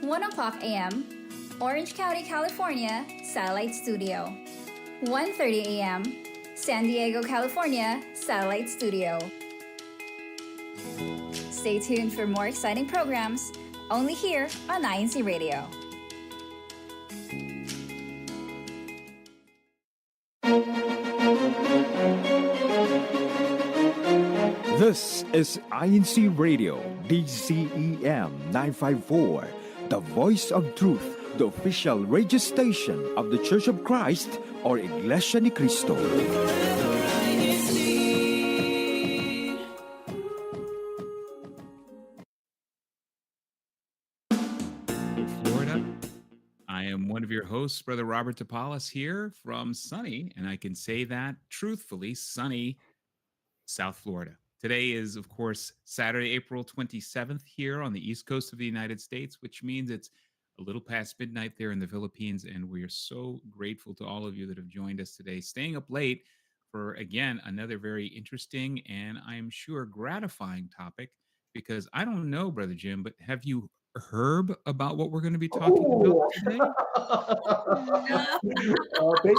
1 o'clock a.m., Orange County, California, Satellite Studio. 1:30 a.m., San Diego, California, Satellite Studio. Stay tuned for more exciting programs only here on INCRadio. This is INCRadio, DCEM 954, the voice of truth, the official radio station of the Church of Christ or Iglesia ni Cristo. Florida. I am one of your hosts, Brother Robert Topalis, here from sunny, and I can say that truthfully, sunny South Florida. Today is, of course, Saturday, April 27th here on the East Coast of the United States, which means it's a little past midnight there in the Philippines, and we are so grateful to all of you that have joined us today, staying up late for, again, another very interesting and I'm sure gratifying topic, because I don't know, Brother Jim, but have you heard about what we're going to be talking about today?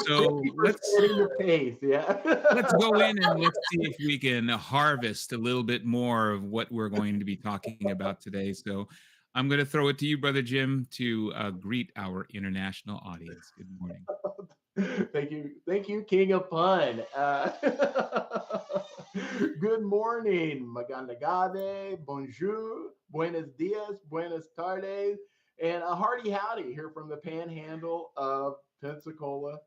So let's setting the pace. Yeah, let's go in and let's see if we can harvest a little bit more of what we're going to be talking about today. So I'm going to throw it to you, Brother Jim, to greet our international audience. Good morning. Thank you, King of Pun. Good morning, magandang gabi, bonjour, buenos dias, buenas tardes, and a hearty howdy here from the Panhandle of Pensacola.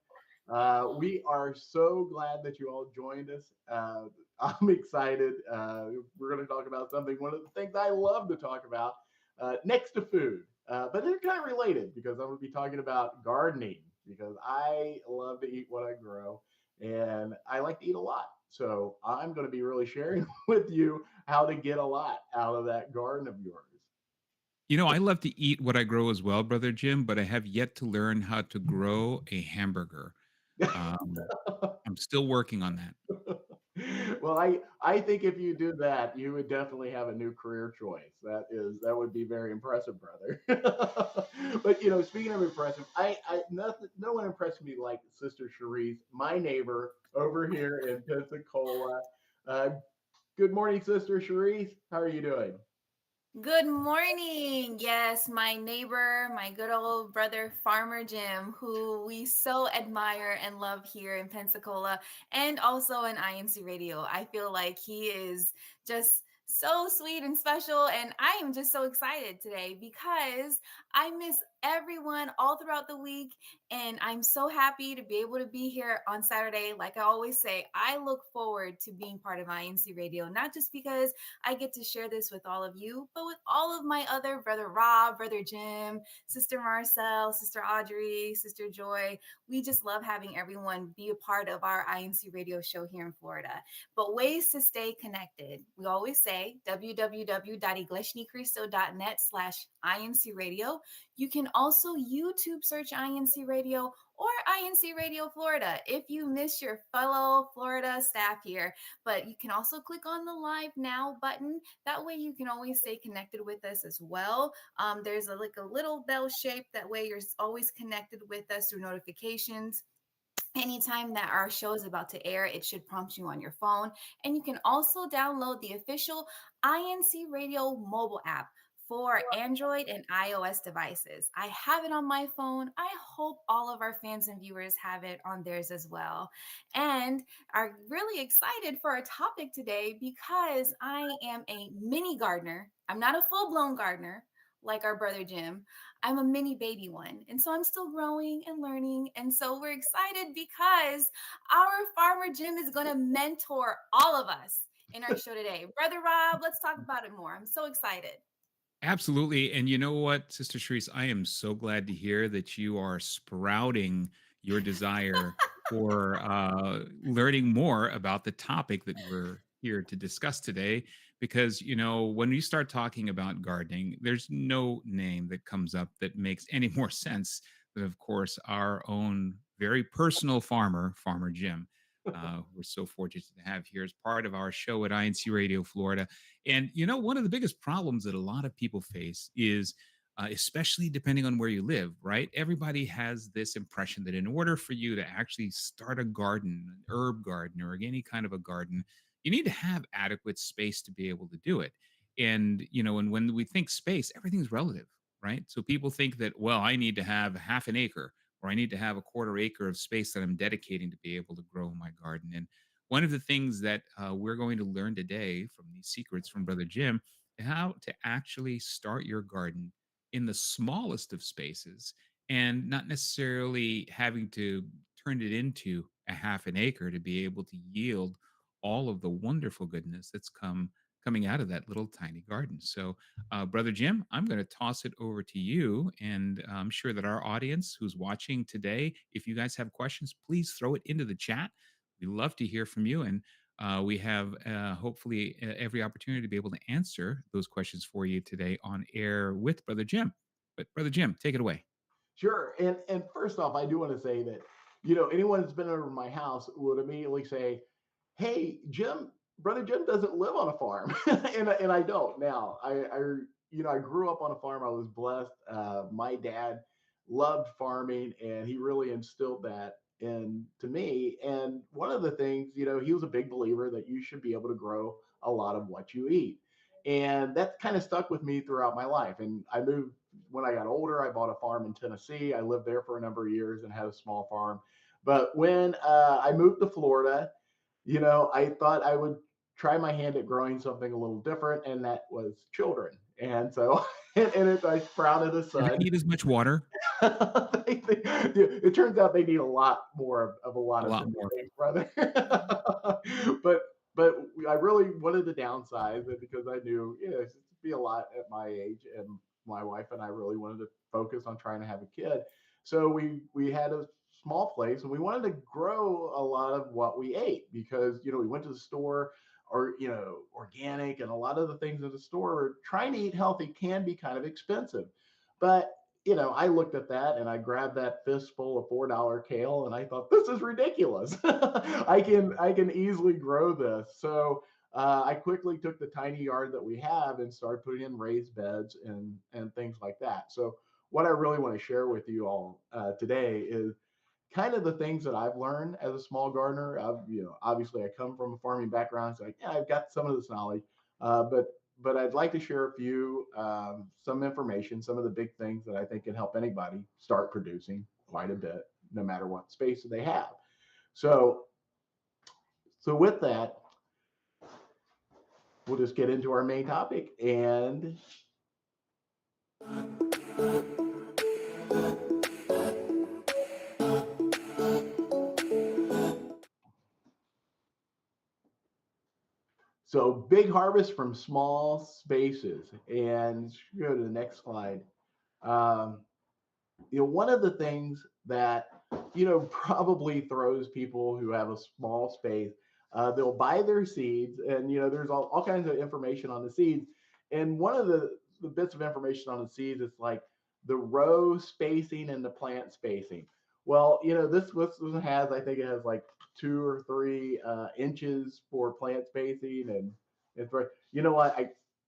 We are so glad that you all joined us. I'm excited. We're going to talk about something, one of the things I love to talk about, next to food, but they're kind of related because I'm going to be talking about gardening, because I love to eat what I grow and I like to eat a lot. So I'm going to be really sharing with you how to get a lot out of that garden of yours. You know, I love to eat what I grow as well, Brother Jim, but I have yet to learn how to grow a hamburger. I'm still working on that. Well, I think if you do that, you would definitely have a new career choice. That would be very impressive, brother. But speaking of impressive, no one impressed me like Sister Cherise, my neighbor over here in Pensacola. Good morning, Sister Cherise. How are you doing? Good morning. Yes, my neighbor, my good old brother, Farmer Jim, who we so admire and love here in Pensacola and also in INCRadio. I feel like he is just so sweet and special. And I am just so excited today because I miss everyone all throughout the week. And I'm so happy to be able to be here on Saturday. Like I always say, I look forward to being part of INCRadio, not just because I get to share this with all of you, but with all of my other Brother Rob, Brother Jim, Sister Marcel, Sister Audrey, Sister Joy. We just love having everyone be a part of our INCRadio show here in Florida. But ways to stay connected. We always say www.iglesianicristo.net/INCRadio. You can also YouTube search INCRadio or INCRadio Florida if you miss your fellow Florida staff here. But you can also click on the Live Now button. That way you can always stay connected with us as well. There's a little bell shape. That way you're always connected with us through notifications. Anytime that our show is about to air, it should prompt you on your phone. And you can also download the official INCRadio mobile app for Android and iOS devices. I have it on my phone. I hope all of our fans and viewers have it on theirs as well. And are really excited for our topic today because I am a mini gardener. I'm not a full-blown gardener like our brother Jim. I'm a mini baby one. And so I'm still growing and learning. And so we're excited because our Farmer Jim is going to mentor all of us in our show today. Brother Rob, let's talk about it more. I'm so excited. Absolutely. And you know what, Sister Sharice, I am so glad to hear that you are sprouting your desire for learning more about the topic that we're here to discuss today. Because, when you start talking about gardening, there's no name that comes up that makes any more sense than, of course, our own very personal farmer, Farmer Jim. We're so fortunate to have here as part of our show at INCRadio Florida. And, one of the biggest problems that a lot of people face is especially depending on where you live, right? Everybody has this impression that in order for you to actually start a garden, an herb garden, or any kind of a garden, you need to have adequate space to be able to do it. And when we think space, everything's relative, right? So people think that, well, I need to have half an acre or I need to have a quarter acre of space that I'm dedicating to be able to grow my garden. And one of the things that we're going to learn today from these secrets from Brother Jim, how to actually start your garden in the smallest of spaces and not necessarily having to turn it into a half an acre to be able to yield all of the wonderful goodness that's coming out of that little tiny garden. So, Brother Jim, I'm going to toss it over to you, and I'm sure that our audience who's watching today, if you guys have questions, please throw it into the chat. We love to hear from you, and we have hopefully every opportunity to be able to answer those questions for you today on air with Brother Jim. But Brother Jim, take it away. Sure. And first off, I do want to say that, anyone that's been over to my house would immediately say, hey, Brother Jim doesn't live on a farm. and I don't now. I grew up on a farm. I was blessed. My dad loved farming and he really instilled that into me. And one of the things, he was a big believer that you should be able to grow a lot of what you eat. And that kind of stuck with me throughout my life. And I moved when I got older. I bought a farm in Tennessee. I lived there for a number of years and had a small farm. But when I moved to Florida, I thought I would try my hand at growing something a little different, and that was children. And so, I sprouted a Do they son. need as much water? It turns out they need a lot more of a lot A of lot different more. things, brother. but I really wanted to downsize it because I knew, it's be a lot at my age, and my wife and I really wanted to focus on trying to have a kid. So we had a small place and we wanted to grow a lot of what we ate because we went to the store or organic, and a lot of the things in the store, trying to eat healthy can be kind of expensive. But I looked at that and I grabbed that fistful of $4 kale and I thought, this is ridiculous. I can easily grow this. So I quickly took the tiny yard that we have and started putting in raised beds and things like that. So what I really want to share with you all today is kind of the things that I've learned as a small gardener. Obviously I come from a farming background, so I've got some of this knowledge, but I'd like to share a few, some information, some of the big things that I think can help anybody start producing quite a bit, no matter what space they have. So with that, we'll just get into our main topic. And so big harvest from small spaces. And go to the next slide. One of the things that, probably throws people who have a small space, they'll buy their seeds and, there's all kinds of information on the seeds. And one of the bits of information on the seeds is like the row spacing and the plant spacing. Well, this has, I think it has like 2 or 3 inches for plant spacing. And it's right. You know what?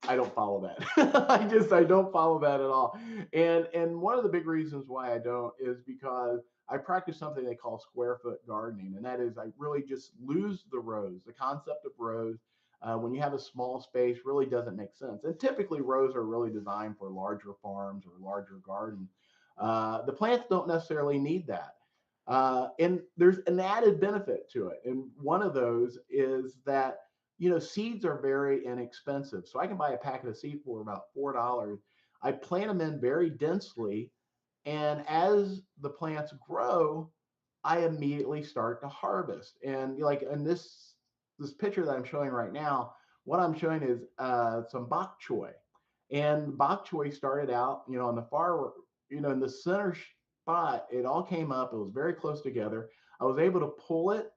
I don't follow that. I don't follow that at all. And one of the big reasons why I don't is because I practice something they call square foot gardening, and that is I really just lose the rows. The concept of rows when you have a small space really doesn't make sense. And typically rows are really designed for larger farms or larger gardens. The plants don't necessarily need that. And there's an added benefit to it. And one of those is that seeds are very inexpensive. So I can buy a packet of seed for about $4. I plant them in very densely. And as the plants grow, I immediately start to harvest. And like in this picture that I'm showing right now, what I'm showing is some bok choy. And bok choy started out, on the far, in the center spot, it all came up. It was very close together. I was able to pull it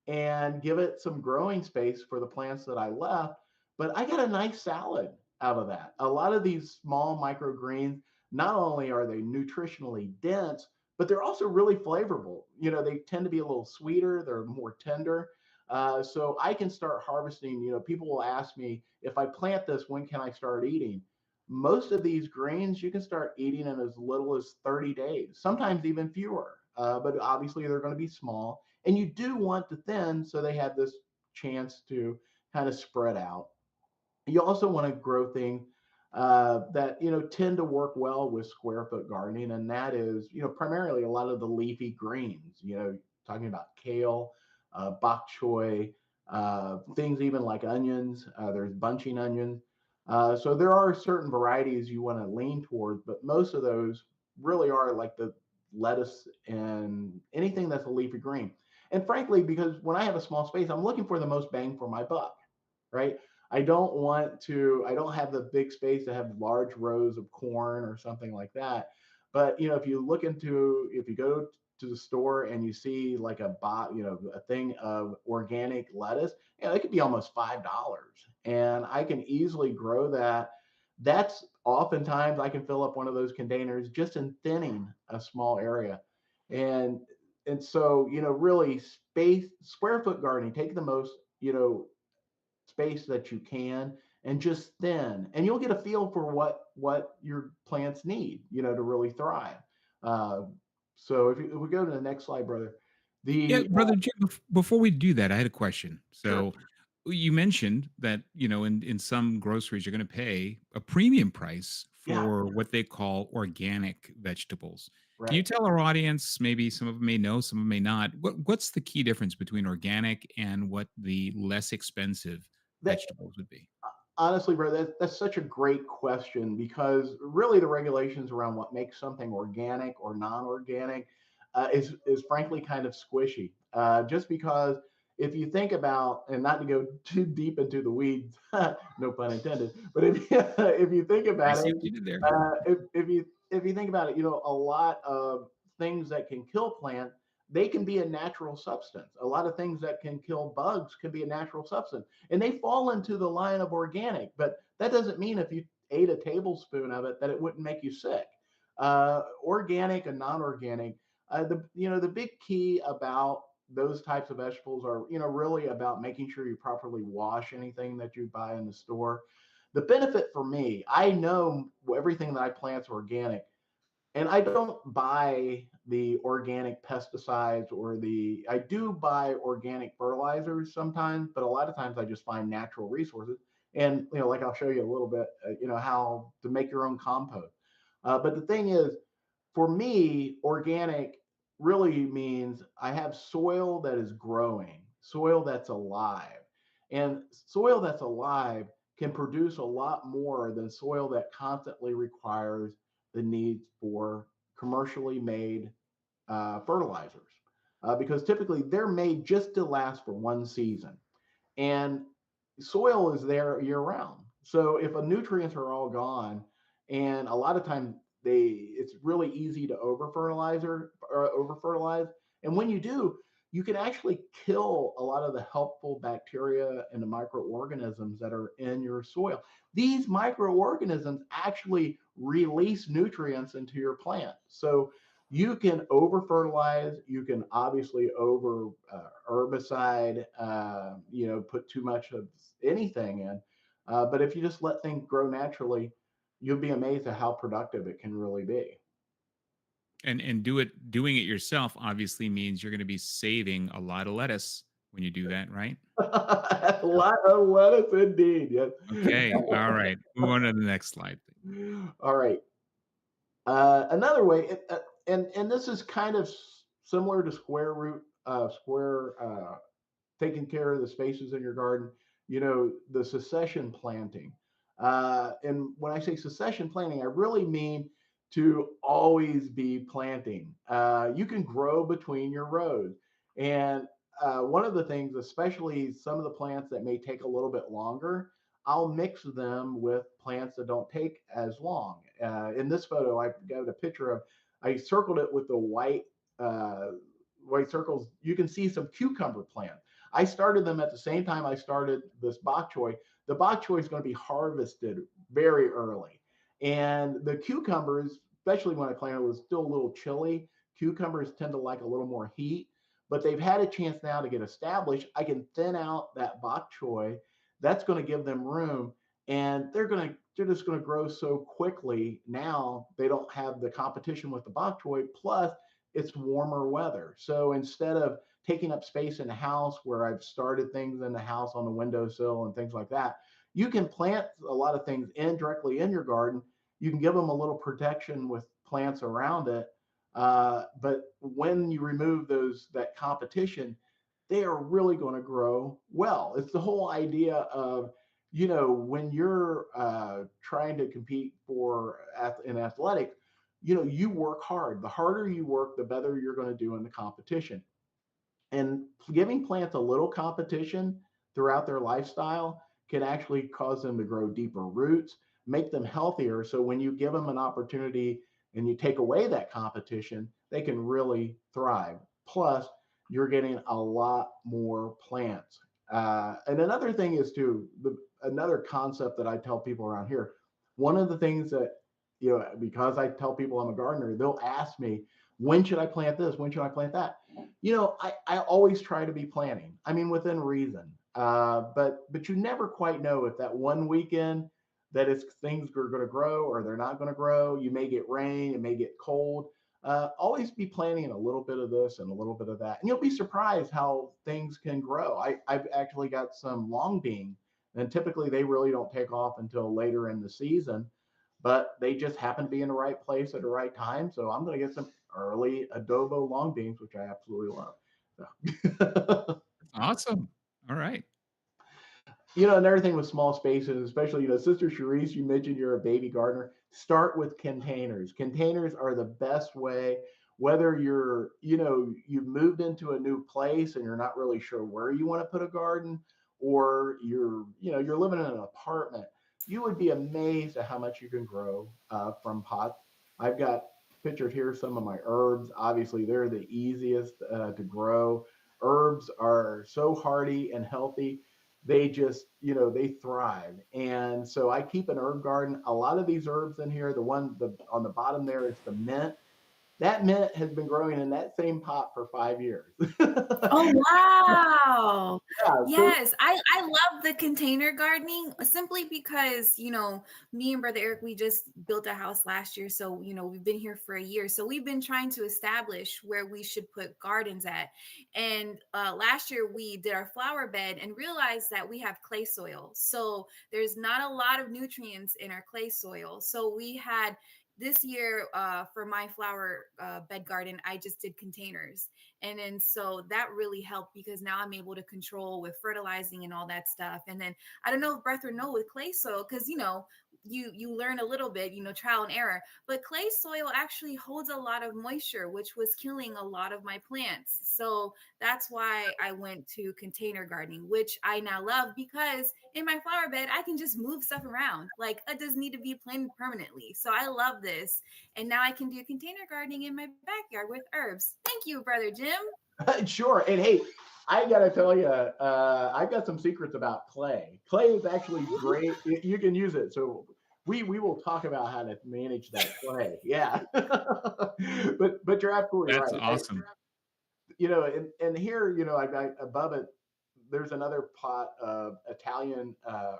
and give it some growing space for the plants that I left. But I got a nice salad out of that. A lot of these small microgreens, not only are they nutritionally dense, but they're also really flavorful. They tend to be a little sweeter, they're more tender. So I can start harvesting. People will ask me, if I plant this, when can I start eating? most of these greens you can start eating in as little as 30 days, sometimes even fewer. But obviously they're going to be small, and you do want to thin so they have this chance to kind of spread out. You also want to grow things that tend to work well with square foot gardening, and that is primarily a lot of the leafy greens. Talking about kale, bok choy, things even like onions. There's bunching onions. So there are certain varieties you want to lean towards, but most of those really are like the lettuce and anything that's a leafy green. And frankly, because when I have a small space, I'm looking for the most bang for my buck, right? I don't have the big space to have large rows of corn or something like that. But, if you go to the store and you see like a thing of organic lettuce, it could be almost $5. And I can easily grow that. That's oftentimes I can fill up one of those containers just in thinning a small area. And, and so, really square foot gardening, take the most, space that you can and just thin, and you'll get a feel for what your plants need to really thrive. uh, so if we go to the next slide, brother. Yeah, The brother Jim, before we do that, I had a question. Sure. So you mentioned that, in some groceries you're going to pay a premium price Yeah, for what they call organic vegetables. Can you right. tell our audience, maybe some of them may know, some of them may not, what's the key difference between organic and what the less expensive That vegetables would be? honestly, brother, that's such a great question, because really the regulations around what makes something organic or non-organic is frankly kind of squishy. Just because if you think about, and not to go too deep into the weeds, no pun intended, but if you think I about it, see what you did there. if you think about it, a lot of things that can kill plants, they can be a natural substance. A lot of things that can kill bugs can be a natural substance, and they fall into the line of organic. But that doesn't mean if you ate a tablespoon of it that it wouldn't make you sick. Organic and non-organic. The big key about those types of vegetables are really about making sure you properly wash anything that you buy in the store. The benefit for me, I know everything that I plant is organic, and I don't buy the organic pesticides I do buy organic fertilizers sometimes, but a lot of times I just find natural resources. And, like I'll show you a little bit, how to make your own compost. But the thing is, for me, organic really means I have soil that is growing, soil that's alive. And soil that's alive can produce a lot more than soil that constantly requires the need for commercially made fertilizers, because typically they're made just to last for one season, and soil is there year round. So if the nutrients are all gone, and a lot of times it's really easy to over fertilize, and when you do, you can actually kill a lot of the helpful bacteria and the microorganisms that are in your soil. These microorganisms actually release nutrients into your plant. So you can over fertilize, you can obviously over herbicide, put too much of anything in. But if you just let things grow naturally, you'll be amazed at how productive it can really be. And doing it yourself obviously means you're going to be saving a lot of lettuce when you do that, right? A lot of lettuce indeed. Yes. Okay. All right. Move on to the next slide. All right. Another way, and this is kind of similar to square taking care of the spaces in your garden, the succession planting. And when I say succession planting, I really mean to always be planting. You can grow between your rows. And one of the things, especially some of the plants that may take a little bit longer, I'll mix them with plants that don't take as long. In this photo, I've got a picture of, I circled it with the uh, white circles. You can see some cucumber plants. I started them at the same time I started this bok choy. The bok choy is going to be harvested very early. And the cucumbers, especially when I planted, it was still a little chilly. Cucumbers tend to like a little more heat, but they've had a chance now to get established. I can thin out that bok choy. That's going to give them room. and they're just gonna grow so quickly. Now they don't have the competition with the bok choy. Plus, it's warmer weather, so instead of taking up space in the house where I've started things in the house on the windowsill and things like that, you can plant a lot of things in directly in your garden. You can give them a little protection with plants around it. But when you remove that competition, they are really going to grow well. It's the whole idea of, when you're trying to compete in athletics, you work hard. The harder you work, the better you're going to do in the competition. And giving plants a little competition throughout their lifestyle can actually cause them to grow deeper roots, make them healthier. So when you give them an opportunity and you take away that competition, they can really thrive. Plus, you're getting a lot more plants. And another thing is another concept that I tell people around here. One of the things that, because I tell people I'm a gardener, they'll ask me, when should I plant this? When should I plant that? I always try to be planning. I mean, within reason. But you never quite know if that one weekend that things are going to grow or they're not going to grow. You may get rain, it may get cold. Always be planning a little bit of this and a little bit of that, and you'll be surprised how things can grow. I've actually got some long bean, and typically they really don't take off until later in the season, but they just happen to be in the right place at the right time. So I'm going to get some early adobo long beans, which I absolutely love. So. Awesome. All right. Another thing with small spaces, especially, Sister Charisse, you mentioned you're a baby gardener. Start with containers. Containers are the best way, whether you've moved into a new place and you're not really sure where you want to put a garden, or you're living in an apartment. You would be amazed at how much you can grow from pots. I've got pictured here some of my herbs. Obviously, they're the easiest to grow. Herbs are so hardy and healthy. They just, they thrive. And so I keep an herb garden. A lot of these herbs in here, on the bottom there, it's the mint. That mint has been growing in that same pot for 5 years. Oh, wow. Yeah, so Yes, I love the container gardening simply because, me and Brother Eric, we just built a house last year. So, we've been here for a year. So we've been trying to establish where we should put gardens at. And last year we did our flower bed and realized that we have clay soil. So there's not a lot of nutrients in our clay soil. So we had this year for my flower bed garden, I just did containers. And then so that really helped because now I'm able to control with fertilizing and all that stuff. And then I don't know if Breath would know with clay soil, because you learn a little bit, trial and error, but clay soil actually holds a lot of moisture, which was killing a lot of my plants. So that's why I went to container gardening, which I now love, because in my flower bed, I can just move stuff around. Like, it doesn't need to be planted permanently. So I love this. And now I can do container gardening in my backyard with herbs. Thank you, Brother Jim. sure. And hey, I gotta tell you, I've got some secrets about clay. Clay is actually great. You can use it. So we will talk about how to manage that clay. Yeah. but you're absolutely That's right. awesome. And here, I above it, there's another pot of Italian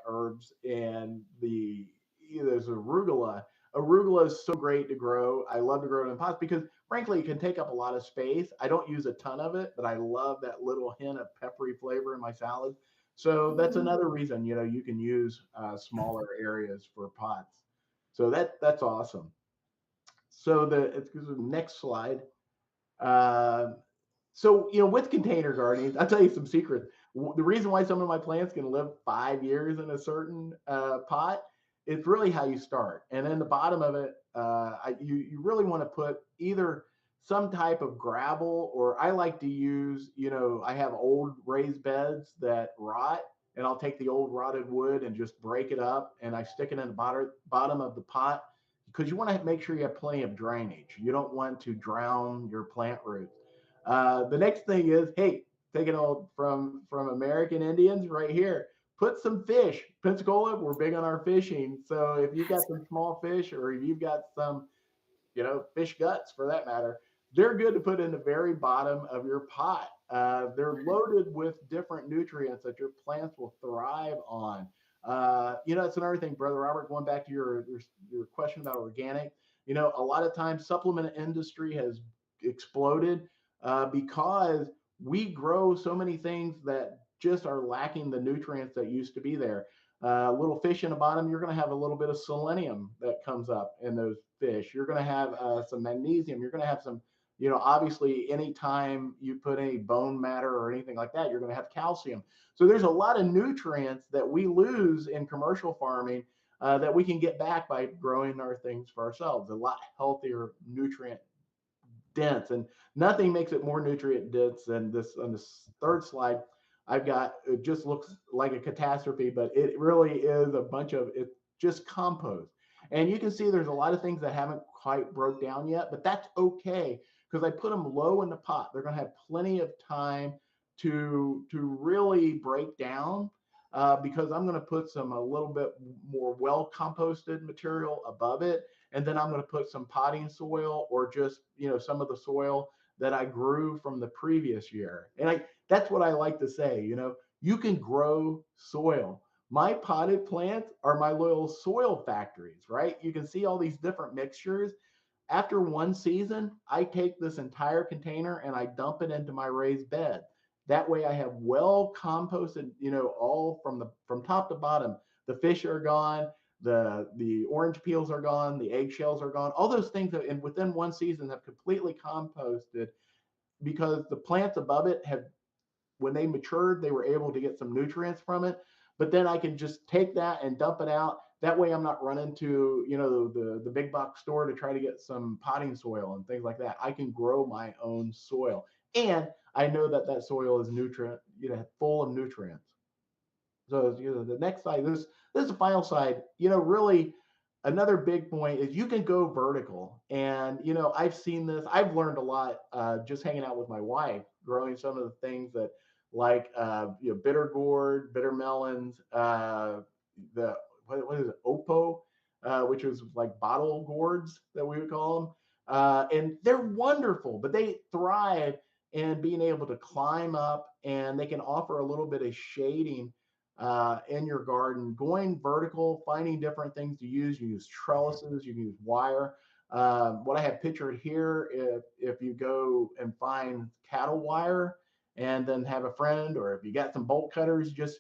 herbs, and there's arugula. Arugula is so great to grow. I love to grow it in pots because, frankly, it can take up a lot of space. I don't use a ton of it, but I love that little hint of peppery flavor in my salad. So that's another reason, you can use smaller areas for pots. So that's awesome. So it's the next slide. Uh, so, with container gardening, I'll tell you some secrets. The reason why some of my plants can live 5 years in a certain pot, it's really how you start. And then the bottom of it, you really want to put either some type of gravel, or I like to use, I have old raised beds that rot, and I'll take the old rotted wood and just break it up, and I stick it in the bottom of the pot, because you want to make sure you have plenty of drainage. You don't want to drown your plant roots. The next thing is, hey, taking all from American Indians right here. Put some fish. Pensacola, we're big on our fishing. So if you've got some small fish, or if you've got some, fish guts for that matter, they're good to put in the very bottom of your pot. They're loaded with different nutrients that your plants will thrive on. It's another thing, Brother Robert, going back to your question about organic. A lot of times supplement industry has exploded because we grow so many things that just are lacking the nutrients that used to be there. Little fish in the bottom, you're going to have a little bit of selenium that comes up in those fish. You're going to have some magnesium. You're going to have some, obviously, anytime you put any bone matter or anything like that, you're going to have calcium. So there's a lot of nutrients that we lose in commercial farming that we can get back by growing our things for ourselves. A lot healthier, nutrient dense, and nothing makes it more nutrient dense than this. On this third slide, I've got, it just looks like a catastrophe, but it really is a bunch of, it's just compost. And you can see there's a lot of things that haven't quite broke down yet, but that's okay because I put them low in the pot. They're going to have plenty of time to really break down because I'm going to put a little bit more well composted material above it, and then I'm going to put some potting soil or just some of the soil that I grew from the previous year. And that's what I like to say. You can grow soil. My potted plants are my little soil factories, right? You can see all these different mixtures. After one season, I take this entire container and I dump it into my raised bed. That way I have well composted, all from top to bottom. The fish are gone, the orange peels are gone, the eggshells are gone. All those things that within one season have completely composted because the plants above it have, when they matured, they were able to get some nutrients from it. But then I can just take that and dump it out. That way I'm not running to, the big box store to try to get some potting soil and things like that. I can grow my own soil. And I know that soil is full of nutrients. So, the next slide, this is the final slide. Really another big point is you can go vertical. And, I've seen this, I've learned a lot just hanging out with my wife, growing some of the things that like, bitter gourd, bitter melons, what is it, Oppo, which is like bottle gourds that we would call them. And they're wonderful, but they thrive in being able to climb up, and they can offer a little bit of shading in your garden. Going vertical, finding different things to use. You use trellises, you can use wire. What I have pictured here, if you go and find cattle wire and then have a friend, or if you got some bolt cutters, just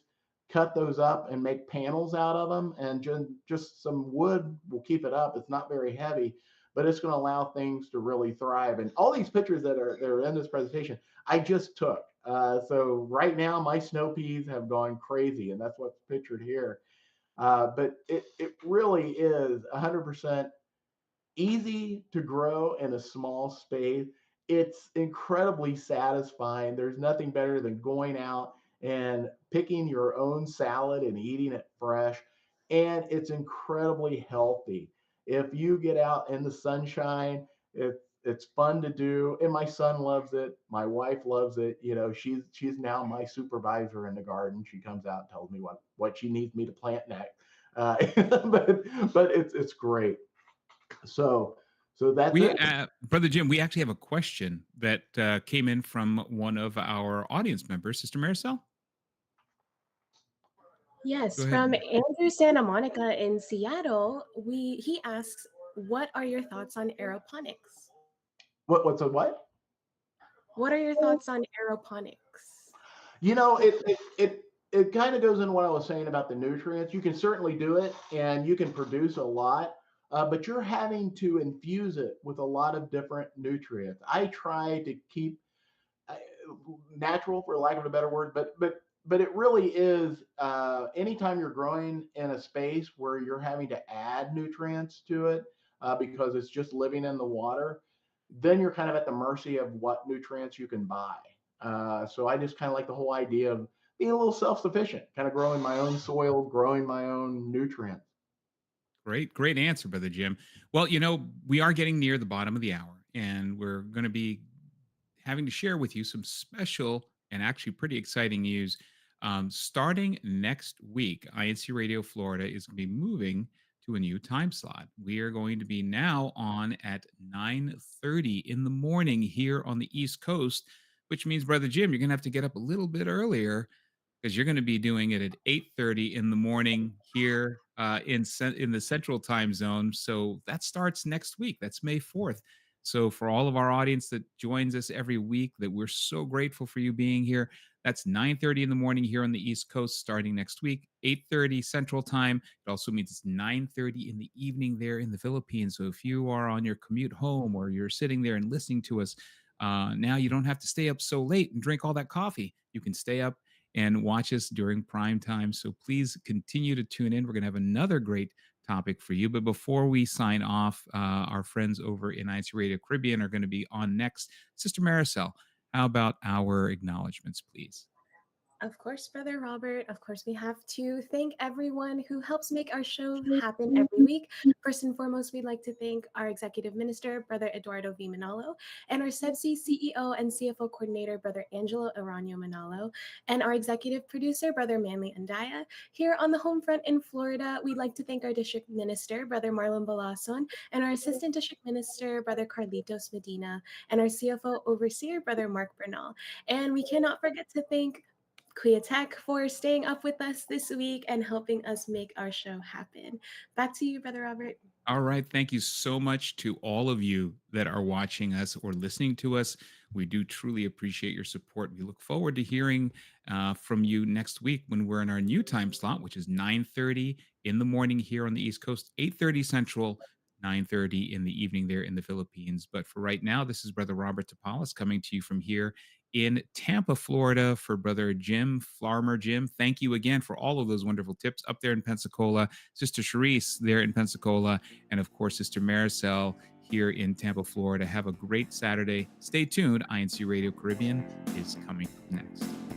cut those up and make panels out of them, and just some wood will keep it up. It's not very heavy, but it's going to allow things to really thrive. And all these pictures that are in this presentation, I just took. So right now my snow peas have gone crazy, and that's what's pictured here. But it really is 100% easy to grow in a small space. It's incredibly satisfying. There's nothing better than going out and picking your own salad and eating it fresh. And it's incredibly healthy. If you get out in the sunshine, it's fun to do. And my son loves it. My wife loves it. She's now my supervisor in the garden. She comes out and tells me what she needs me to plant next. But it's great. So that's We, it. Brother Jim, we actually have a question that came in from one of our audience members, Sister Maricel. Yes, Go from ahead. Andrew Santa Monica in Seattle, he asks, "What are your thoughts on aeroponics? What's a what? What are your thoughts on aeroponics?" It kind of goes into what I was saying about the nutrients. You can certainly do it, and you can produce a lot, but you're having to infuse it with a lot of different nutrients. I try to keep uh, natural, for lack of a better word, but it really is. Anytime you're growing in a space where you're having to add nutrients to it because it's just living in the water, then you're kind of at the mercy of what nutrients you can buy. So I just kind of like the whole idea of being a little self-sufficient, kind of growing my own soil, growing my own nutrients. Great answer, Brother Jim. Well, we are getting near the bottom of the hour, and we're going to be having to share with you some special and actually pretty exciting news. Starting next week, INC Radio Florida is going to be moving to a new time slot. We are going to be now on at 9:30 in the morning here on the East Coast, which means, Brother Jim, you're going to have to get up a little bit earlier because you're going to be doing it at 8:30 in the morning here in the Central Time Zone. So that starts next week. That's May 4th. So for all of our audience that joins us every week, that we're so grateful for you being here. That's 9:30 in the morning here on the East Coast starting next week, 8:30 Central Time. It also means it's 9:30 in the evening there in the Philippines. So if you are on your commute home or you're sitting there and listening to us, now you don't have to stay up so late and drink all that coffee. You can stay up and watch us during prime time. So please continue to tune in. We're going to have another great topic for you. But before we sign off, our friends over in INCRadio Caribbean are going to be on next. Sister Maricel, how about our acknowledgments, please? Of course, Brother Robert. Of course, we have to thank everyone who helps make our show happen every week. First and foremost, we'd like to thank our Executive Minister, Brother Eduardo V. Manalo, and our CEBSI CEO and CFO Coordinator, Brother Angelo Aranio Manalo, and our Executive Producer, Brother Manly Andaya. Here on the home front in Florida, we'd like to thank our District Minister, Brother Marlon Balason, and our Assistant District Minister, Brother Carlitos Medina, and our CFO Overseer, Brother Mark Bernal. And we cannot forget to thank Kuya Tech for staying up with us this week and helping us make our show happen. Back to you, Brother Robert. All right. Thank you so much to all of you that are watching us or listening to us. We do truly appreciate your support. We look forward to hearing from you next week when we're in our new time slot, which is 9:30 in the morning here on the East Coast, 8:30 Central, 9:30 in the evening there in the Philippines. But for right now, this is Brother Robert Tapalas coming to you from here in Tampa, Florida, for Brother Jim Farmer. Jim, thank you again for all of those wonderful tips up there in Pensacola. Sister Charisse there in Pensacola, and of course, Sister Maricel here in Tampa, Florida. Have a great Saturday. Stay tuned. INC Radio Caribbean is coming up next.